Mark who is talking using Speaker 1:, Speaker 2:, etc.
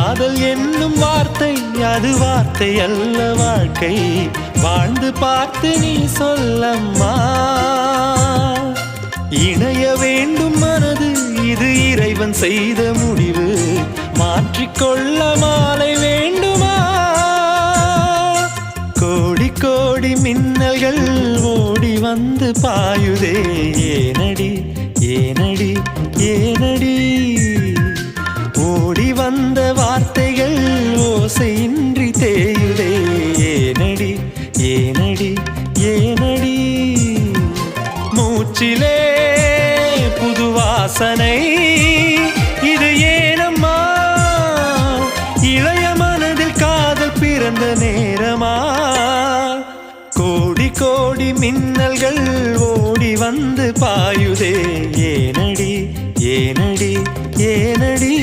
Speaker 1: காதல் என்னும் வார்த்தை அது வார்த்தை அல்ல வாழ்க்கை வாழ்ந்து பார்த்து நீ சொல்லம்மா இணைய வேண்டும் மனது இது இறைவன் செய்த முடிவு மாற்றிக்கொள்ள மாலை வேண்டுமா கோடி கோடி மின்னல்கள் ஓடி வந்து பாயுதே ஏனடி ஏனடி ஏனடி ஓடி வந்த வார்த்தைகள் ஓசையின்றி தேயுதே ஏனடி ஏனடி ஏனடி மூச்சிலே புது வாசனை இது ஏனம்மா இளைய மனதில் காதல் பிறந்த நேரமா கோடி கோடி மின்னல்கள் ஓடி வந்து பாயுதே ஏனடி ஏனடி ஏனடி